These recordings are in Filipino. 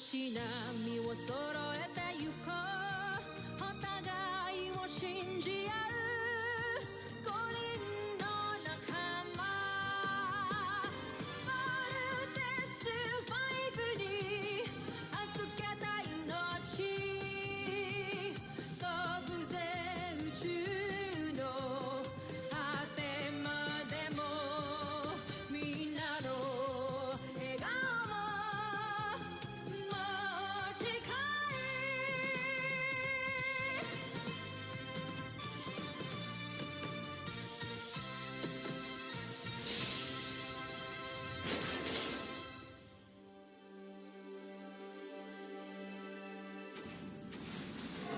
足並みを揃えてゆこうお互いを信じ合う五人の仲間まるでスファイブに預けた命飛ぶぜ宇宙の果てまでもみんなの笑顔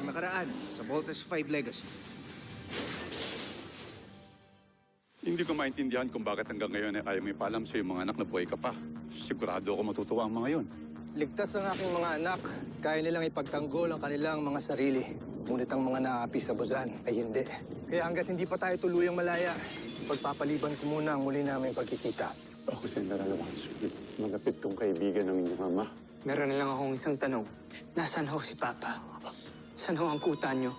nakaraan sa Voltes 5 Legacy. Hindi ko maintindihan kung bakit hanggang ngayon ay ayaw may paalam sa mga anak na buhay ka pa. Sigurado ako matutuwa ang mga yon. Ligtas ang aking mga anak. Kaya nilang ipagtanggol ang kanilang mga sarili. Ngunit ang mga naapi sa Buzan ay hindi. Kaya hanggat hindi pa tayo tuluyang malaya, pagpapaliban ko muna ang muli namin pagkikita. Ako si General Watson. Malapit kong kaibigan ng inyong ama. Meron na lang akong isang tanong. Nasaan ho si Papa? Saan ho ang kuta niyo?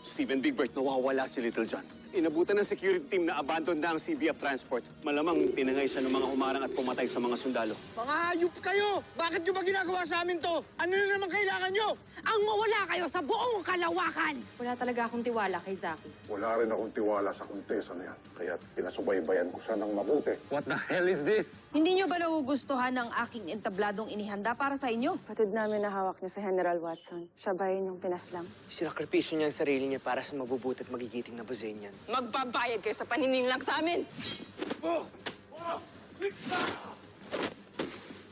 Steven Bigbert, nawawala si Little John. Inabutan ng security team na abandon na ang CBF Transport. Malamang pinangay siya ng mga humarang at pumatay sa mga sundalo. Mga hayop kayo! Bakit nyo ba ginagawa sa amin to? Ano na naman kailangan nyo? Ang mawala kayo sa buong kalawakan! Wala talaga akong tiwala kay Zaki. Wala rin akong tiwala sa kuntesa na yan. Kaya pinasubaybayan ko siya ng mabuti. What the hell is this? Hindi nyo ba nagugustuhan ang aking entabladong inihanda para sa inyo? Patid namin na hawak niyo sa General Watson. Siya ba yun yung pinaslang? Sinakripisyo niya ang sarili niya para sa mabubuti at magigiting na Buzanian. Magbabayad kayo sa panininglang sa amin!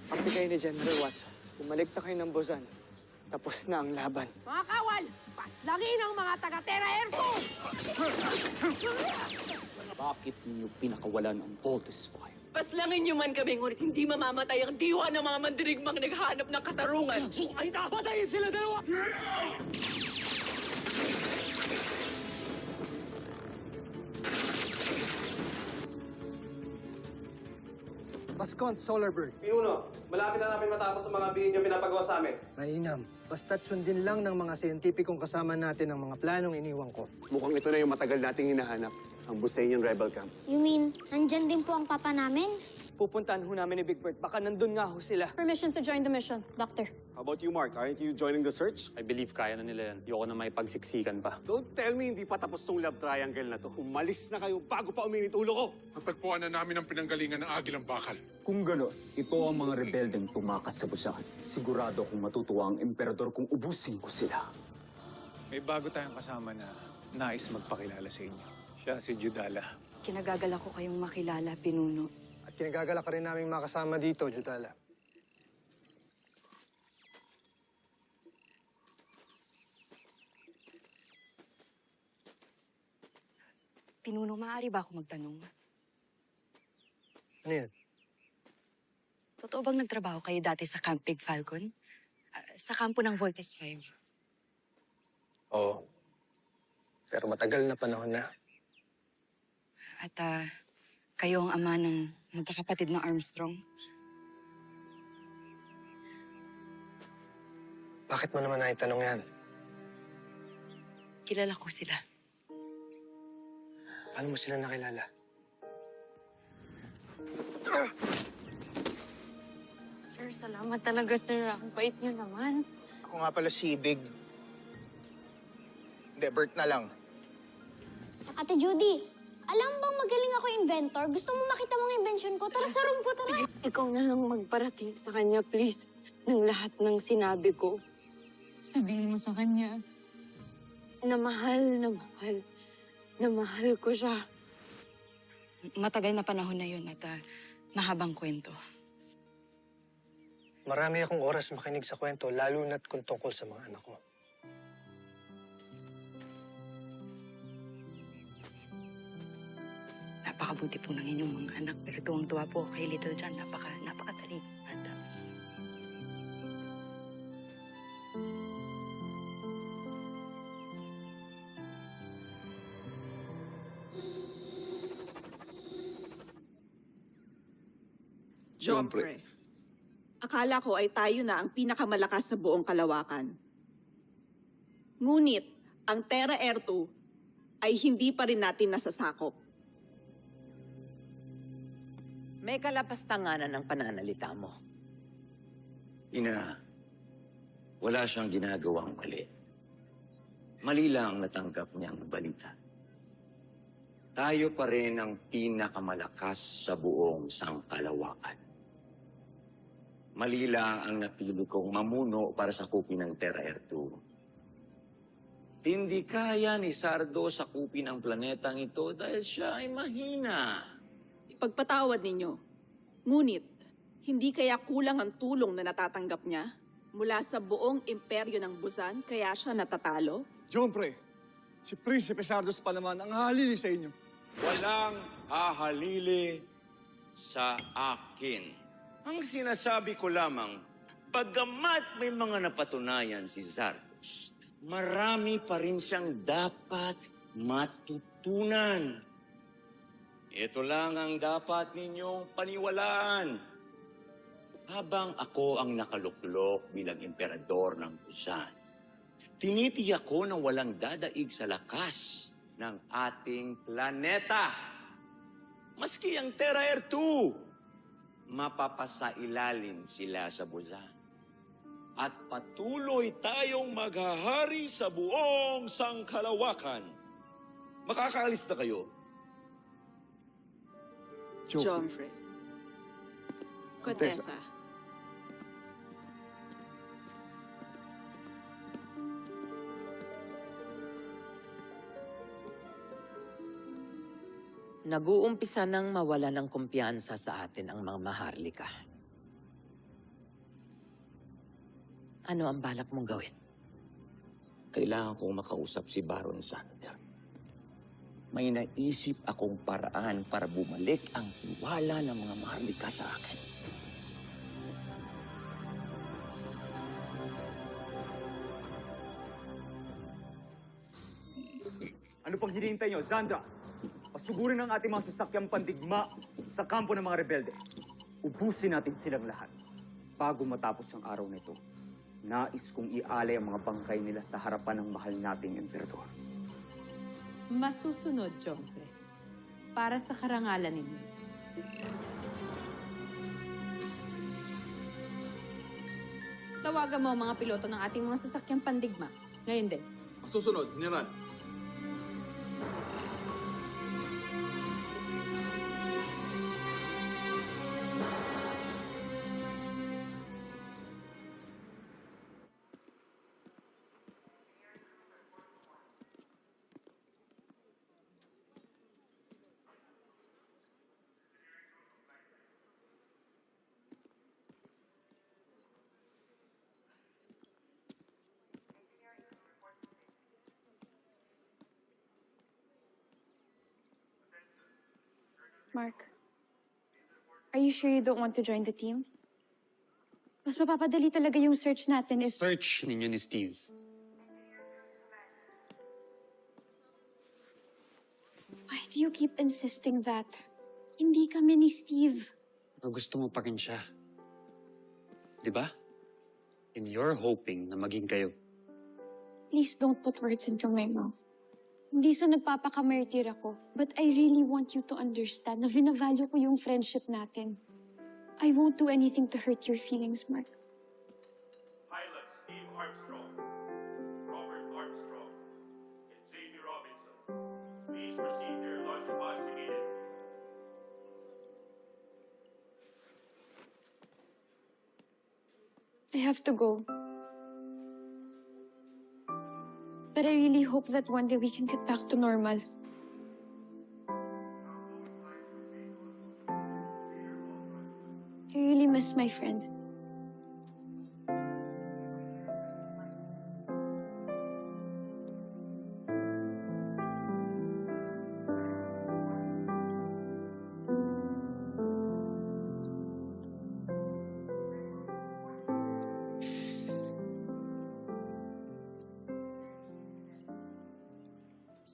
Pagti kayo ni General Watson, bumalik na kayo ng Buzan. Tapos na ang laban. Mga kawal! Paslangin ang mga taga-Terra Airco! Bakit ninyo pinakawalan ang Voltes 5? Paslangin niyo man kami, ngunit hindi mamamatay ang diwa ng mga mandirigmang naghahanap ng katarungan. Ay, patayin sila dalawa! Pascont, Solarbird. Pinuno, malapit na namin matapos ang mga bihin yung pinapagawa sa amin. Mainam. Basta't sundin lang ng mga siyentipikong kasama natin ang mga planong iniwan ko. Mukhang ito na yung matagal nating hinahanap, ang Busanian Rebel Camp. You mean, nandyan din po ang papa namin? Pupuntahan ho namin ni Bigbert. Baka nandun nga ho sila. Permission to join the mission, Doctor. How about you, Mark? Aren't you joining the search? I believe kaya na nila yan. Ayoko na may pagsiksikan pa. Don't tell me hindi pa tapos tong love triangle na to. Umalis na kayo bago pa uminit ulo ko. Natagpuan na namin ang pinanggalingan ng Agilang Bakal. Kung gano'n, ito ang mga rebeldeng tumakas sa Busan. Sigurado kung matutuwa ang emperador kung ubusin ko sila. May bago tayong kasama na nais magpakilala sa inyo. Siya si Judala. Kinagagala ko kayong makilala, Pinuno. At kinagagala ka rin naming makasama dito, Judala. Pinuno, maaari ba ako magtanong? Ano yan? Totoo bang nagtrabaho kayo dati sa Camp Big Falcon? Sa kampo ng Voltes 5? Oo. Pero matagal na panahon na. At kayo ang ama ng magkakapatid na Armstrong? Bakit mo naman naitanong yan? Kilala ko sila. Paano mo sila nakilala? Sir, salamat talaga, sir. Ang bait niyo naman. Ako nga pala si Big. Hindi, Bert na lang. Ate Judy, alam bang magaling ako inventor? Gusto mo makita mga invention ko? Tara sa room ko, tara. Sige, ikaw na lang magparating sa kanya, please. Ng lahat ng sinabi ko. Sabihin mo sa kanya na mahal ko siya. Matagal na panahon na yun at mahabang kwento. Marami akong oras makinig sa kwento, lalo na't kung tungkol sa mga anak ko. Napakabuti po ng inyong mga anak, pero tuwang-tuwa po kay Little John. Napakatali. At Joffrey. Akala ko ay tayo na ang pinakamalakas sa buong kalawakan. Ngunit, ang Terra Air 2 ay hindi pa rin natin nasasakop. May kalapastanganan ng pananalita mo. Ina, wala siyang ginagawang mali. Mali lang natanggap niyang balita. Tayo pa rin ang pinakamalakas sa buong sangkalawakan. Mali lang ang napili kong mamuno para sakupin ng Terra Air 2. Hindi kaya ni Sardo sakupin ang planetang ito dahil siya ay mahina. Ipagpatawad ninyo. Ngunit, hindi kaya kulang ang tulong na natatanggap niya mula sa buong imperyo ng Busan kaya siya natatalo? John, pre, si Prinsipe Sardos pa naman ang halili sa inyo. Walang hahalili sa akin. Ang sinasabi ko lamang, bagamat may mga napatunayan si Sardos, marami pa rin siyang dapat matutunan. Ito lang ang dapat ninyong paniwalaan. Habang ako ang nakaluklok bilang emperador ng Busan, tinitiyak ko na walang dadaig sa lakas ng ating planeta. Maski ang Terra Air 2, mapapasailalim sila sa Busan. At patuloy tayong maghahari sa buong sangkalawakan. Makakaalis na kayo. Joffrey. Contessa. Nag-uumpisa nang mawala ng kumpiyansa sa atin ang mga Maharlika. Ano ang balak mong gawin? Kailangan kong makausap si Baron Sander. May naisip akong paraan para bumalik ang tiwala ng mga Maharlika sa akin. Ano pang hinihintay niyo, Zandra? Pasugurin ang ating mga sasakyang pandigma sa kampo ng mga rebelde. Ubusin natin silang lahat. Bago matapos ang araw na ito, nais kong ialay ang mga bangkay nila sa harapan ng mahal nating emperador. Masusunod, Joffrey. Para sa karangalan ninyo. Tawagan mo ang mga piloto ng ating mga sasakyang pandigma. Ngayon din. Masusunod, General. Mark, are you sure you don't want to join the team? Mas mapapadali talaga yung search natin if... Search ninyo ni Steve. Why do you keep insisting that? Hindi kami ni Steve. Gusto mo pa rin siya. Di ba? And you're hoping na maging kayo. Please don't put words into my mouth. Hindi sa nagpapakamartir ako, but I really want you to understand na vinavalue ko yung friendship natin. I won't do anything to hurt your feelings, Mark. Pilot Steve Armstrong, Robert Armstrong, and Jamie Robinson. Please proceed to your launch pods immediately. I have to go. But I really hope that one day we can get back to normal. I really miss my friend.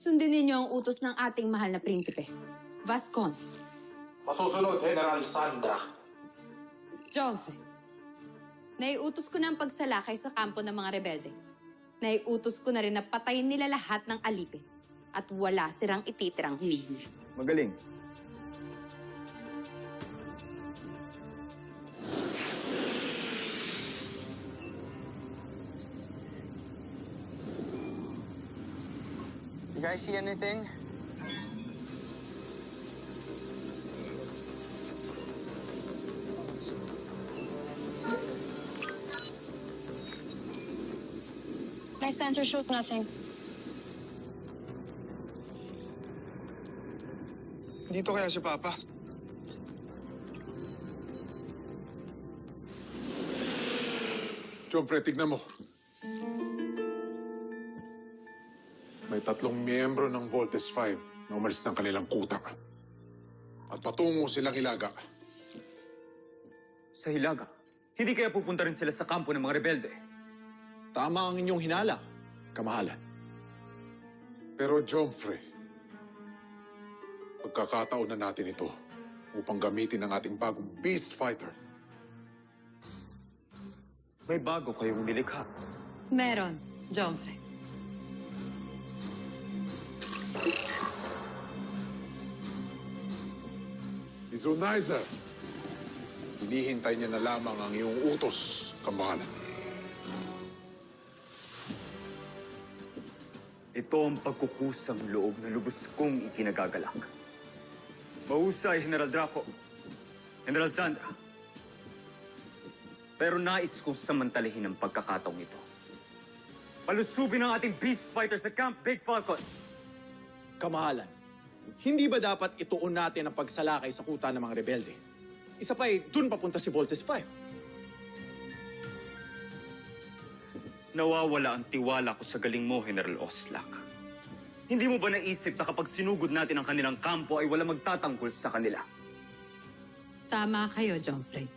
Sundin ninyo ang utos ng ating mahal na prinsipe. Vascon. Masusunod, General Sandra. Joffrey. Naiutos ko na ang pagsalakay sa kampo ng mga rebelde. Naiutos ko na rin na patayin nila lahat ng alipin. At wala silang ititirang humihingi. Magaling. You guys see anything? My sensor showed nothing. Dito kaya si Papa? Jomfre, tignan mo. May 3 miyembro ng Voltes 5 na umalis ng kanilang kuta. At patungo silang Hilaga. Sa Hilaga, hindi kaya pupunta rin sila sa kampo ng mga rebelde? Tama ang inyong hinala, kamahalan. Pero Jomfre, pagkakataon na natin ito upang gamitin ang ating bagong Beast Fighter. May bago kayong nilikha. Meron, Jomfre. Izunizer, hinihintay niya na lamang ang iyong utos, kamahalan. Ito ang pagkukusang loob na lubos kong ikinagagalak. Mahusay, General Draco. General Zandra. Pero nais kong samantalahin ang pagkakataong ito. Palusubin ang ating Beast Fighter sa Camp Big Falcon. Kamahalan, hindi ba dapat ituon natin ang pagsalakay sa kuta ng mga rebelde? Isa pa dun papunta si Voltes 5. Nawawala ang tiwala ko sa galing mo, General Oslak. Hindi mo ba naisip na kapag sinugod natin ang kanilang kampo ay wala magtatanggol sa kanila? Tama kayo, Jomfre.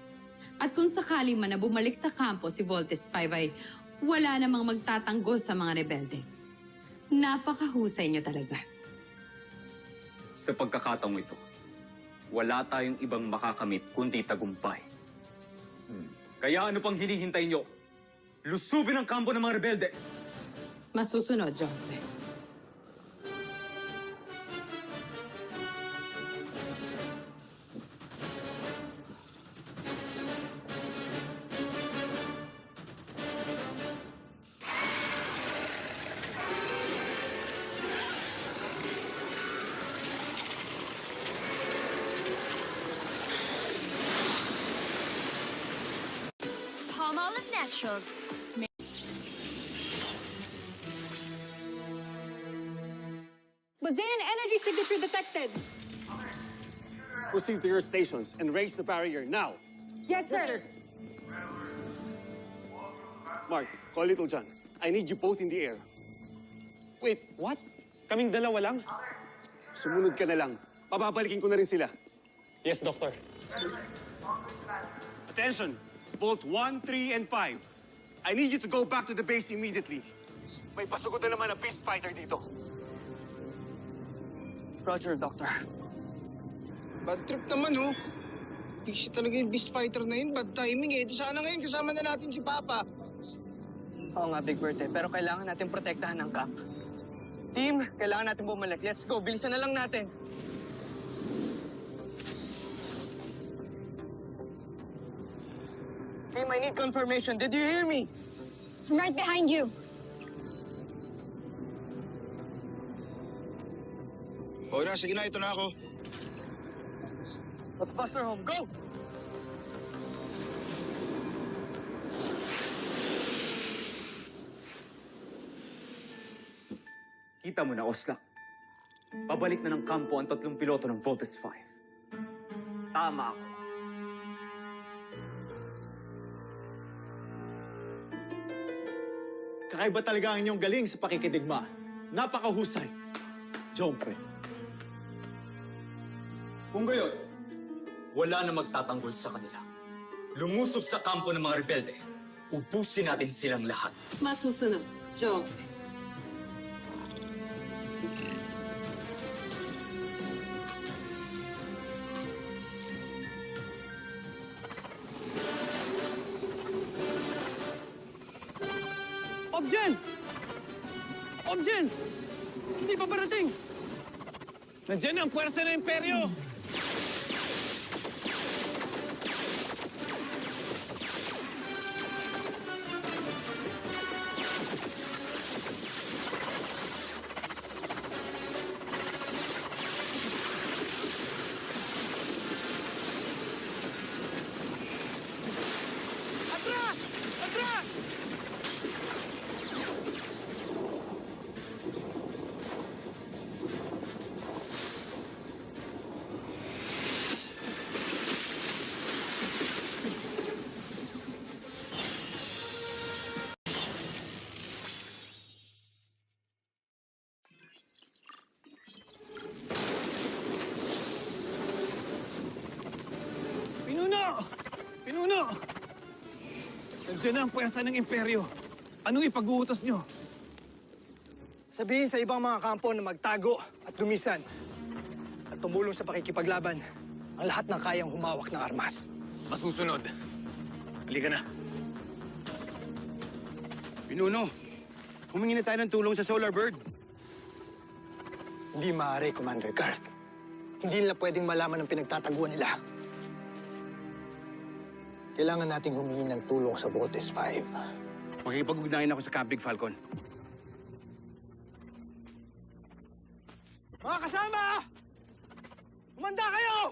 At kung sakali man na bumalik sa kampo si Voltes 5 ay wala namang magtatanggol sa mga rebelde. Napakahusay niyo talaga. Sa pagkakataong ito, wala tayong ibang makakamit kundi tagumpay. Kaya ano pang hinihintay niyo? Lusubin ang kampo ng mga rebelde! Masusunod, Jomfre. Palmolive Naturals. Bazan energy signature detected. Proceed to your stations and raise the barrier now. Yes, sir. Mark, call Little John. I need you both in the air. Wait, what? Kaming dalawa lang? Sumunod ka na lang. Pababalikin ko na rin sila. Yes, Doctor. Attention! Bolt 1, 3, and 5. I need you to go back to the base immediately. May pasugod na naman na Beast Fighter dito. Roger, Doctor. Bad trip naman, oh. Busy talaga yung Beast Fighter na yun. Bad timing, eh. Sana ngayon kasama na natin si Papa. Oo nga, Big Bird, pero kailangan natin protektahan ang camp. Team, kailangan natin bumalik. Let's go. Bilisan na lang natin. Team, I need confirmation. Did you hear me? I'm right behind you. O na, sige na. Ito na ako. Let's bust her home. Go! Kita mo na, Oslak. Pabalik na ng kampo ang 3 piloto ng Voltes 5. Tama ako. Kakaiba talaga ang inyong galing sa pakikidigma. Napakahusay. Jomfre. Kung gayon, wala na magtatanggol sa kanila. Lumusob sa kampo ng mga rebelde. Ubusin natin silang lahat. Masusunod, Jomfre. Ma'am Jen! Hindi pa parating! Nandiyan na ang puwersa ng Imperyo! Atras! Atras! Pinuno! Pinuno! Nandiyan na ang puwersa ng Imperyo. Anong ipag-uutos nyo? Sabihin sa ibang mga kampo na magtago at lumisan at tumulong sa pakikipaglaban ang lahat ng kayang humawak ng armas. Masusunod. Halika na. Pinuno, humingi na tayo ng tulong sa Solar Bird. Hindi maaari, Commander Garth. Hindi nila pwedeng malaman ang pinagtataguan nila. Kailangan nating humingi ng tulong sa Voltes 5. Makikipag-ugnayan ako sa Camp Big Falcon. Mga kasama! Umanda kayo!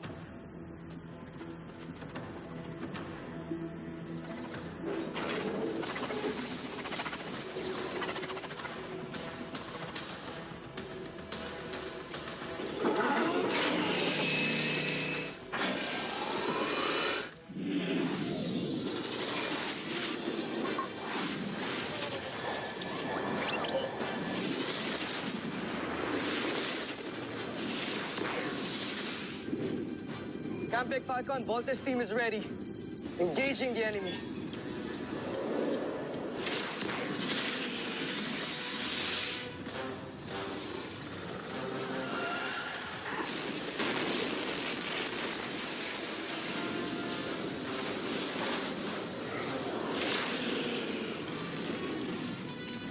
Camp Big Falcon, Voltes team is ready. Engaging the enemy.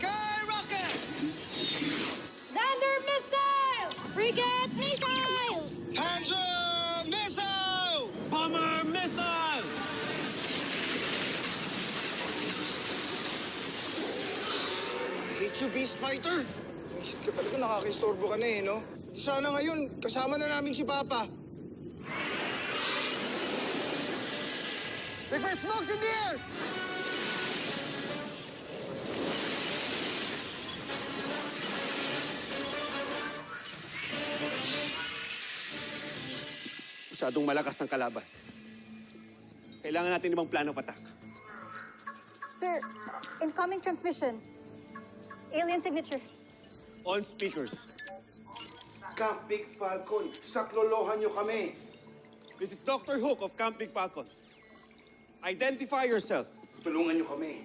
Skyrocket! Thunder missile! Frigate missiles! Panzer missile! Bomber missile! Hate you, Beast Fighter! Isip ka talaga nakakistorbo ka na eh, no? Sana ngayon, kasama na namin si Papa. Big Bird smokes in the air! Masyadong malakas ang kalaban. Kailangan natin ibang plano of attack. Sir, incoming transmission. Alien signature. On speakers. Camp Big Falcon, saklolohan niyo kami. This is Dr. Hook of Camp Big Falcon. Identify yourself. Tulungan niyo kami.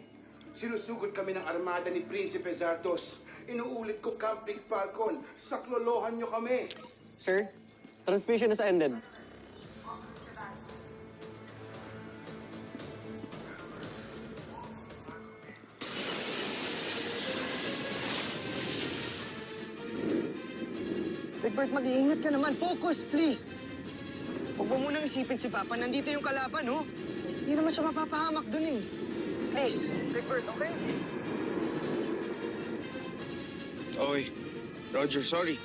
Sinusugod kami ng armada ni Prinsipe Zardos. Inuulit ko, Camp Big Falcon, saklolohan niyo kami. Sir, transmission has ended. Big Bird, mag-iingat ka naman. Focus, please. Huwag mo munang isipin si Papa. Nandito yung kalaban, oh. Hindi naman siya mapapahamak dun eh. Please, Big Bird, okay? Oy, Roger, sorry.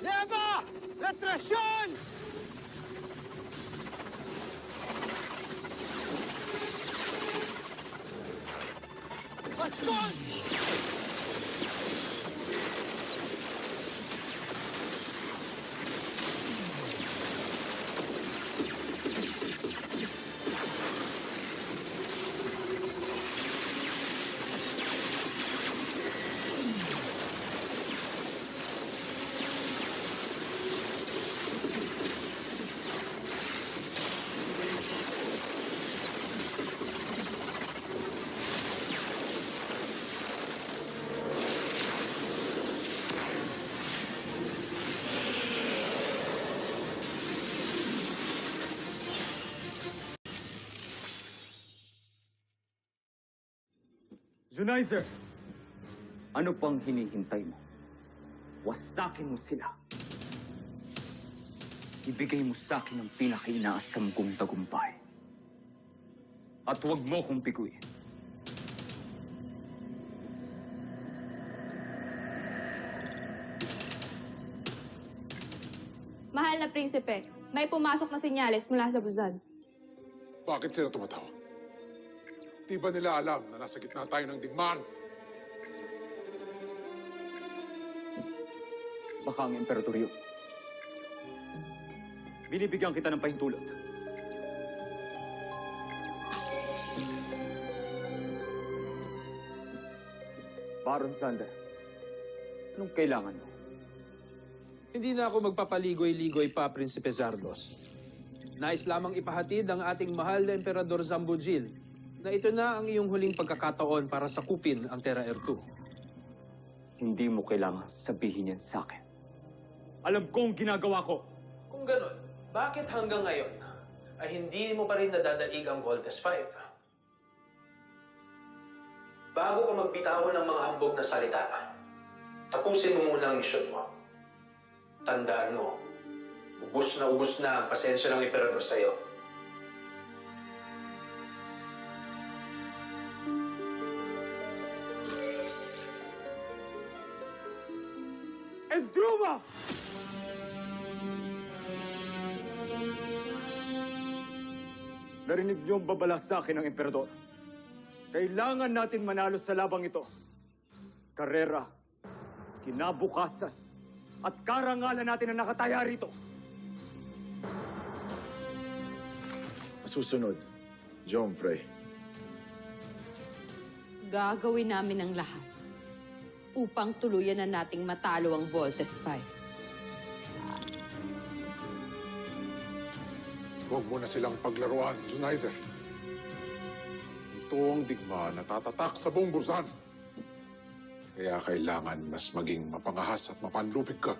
Leva! Retrasyon! Baston! Zunizer, Ano pang hinihintay mo? Wasakin mo sila. Ibigay mo sa akin ang pinakainaasam kong tagumpay. At huwag mo kong piguin. Mahal na prinsipe, may pumasok na senyales mula sa Buzan. Bakit sila tumatawag? Di ba nila alam na nasa gitna tayo ng digmaan? Baka ang emperador yun. Binibigyan kita ng pahintulot. Baron Zander, anong kailangan mo? Hindi na ako magpapaligoy-ligoy pa, Prinsipe Zardos. Nais lamang ipahatid ang ating mahal na Emperador Zambujil na ito na ang iyong huling pagkakataon para sakupin ang Terra Ertu. Hindi mo kailangan sabihin yan sa akin. Alam ko ang ginagawa ko. Kung ganon, bakit hanggang ngayon ay hindi mo pa rin nadadaig ang Voltes 5? Bago ka magbitawan ng mga hambog na salita, tapusin mo muna ang misyon mo. Tandaan mo, ubus na ang pasensya ng Emperador sa'yo. Endruma! Narinig niyo ang babala sa akin ng Emperador. Kailangan natin manalo sa labang ito. Karera, kinabukasan, at karangalan natin ang nakataya rito. Susunod, Jomfrey. Gagawin namin ang lahat upang tuluyan na nating matalo ang Voltes 5. Huwag mo na silang paglaruan, Zunaizer. Ito ang digma na tatatak sa buong Buzan. Kaya kailangan mas maging mapangahas at mapanlupig ka.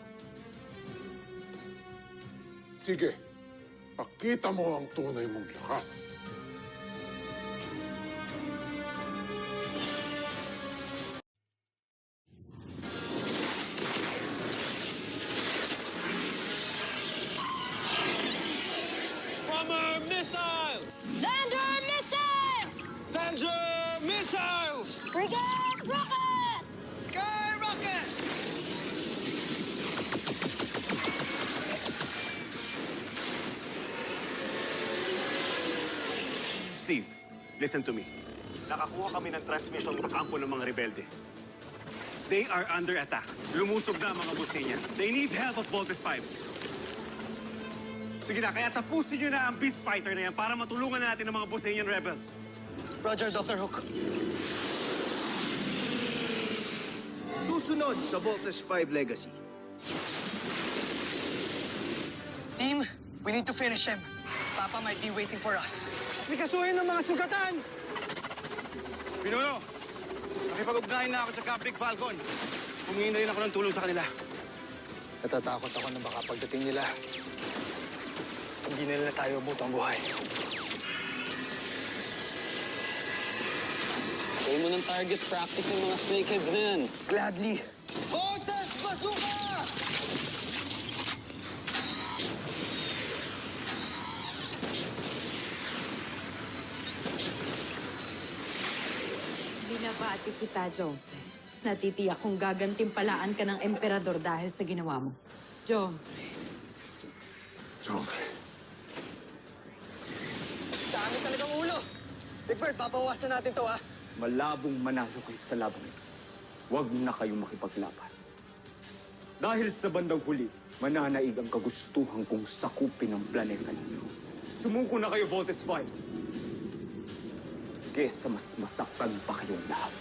Sige, pakita mo ang tunay mong lakas. Bomber missiles! Lander missiles! Lander missiles! Brigade rocket! Sky rocket! Steve, listen to me. Nakakuha kami ng transmission sa kampo ng mga rebelde. They are under attack. Lumusog na ang mga busenya. They need help of Voltes 5. Sige na, kaya tapusin nyo na ang Beast Fighter na yan para matulungan na natin ang mga Busenyan rebels. Roger, Dr. Hook. Susunod sa Voltes 5 Legacy. Team, we need to finish him. Papa might be waiting for us. Sikasuhin ng mga sugatan! Pinuno, nakipag-ugnayan na ako sa Camp Big Falcon. Humingi na rin ako ng tulong sa kanila. Natatakot ako na baka pagdating nila, hindi nila tayo butang buhay. Huwag mo ng target practice yung mga snakeheads na yan. Gladly. Voltes Bazooka! Binabati kita, Jomfrey. Natitiyak kung gagantimpalaan ka ng Emperador dahil sa ginawa mo. Jomfrey. Jomfrey. Dami talagang ulo. Big Bird, papawasan natin to, ha? Malabong manalo kayo sa labang ito. Huwag na kayong makipaglaban. Dahil sa bandang huli, mananaig ang kagustuhan kong sakupin ang planeta ninyo. Sumuko na kayo, Voltes 5. Kesa mas masaktan pa kayong lahat.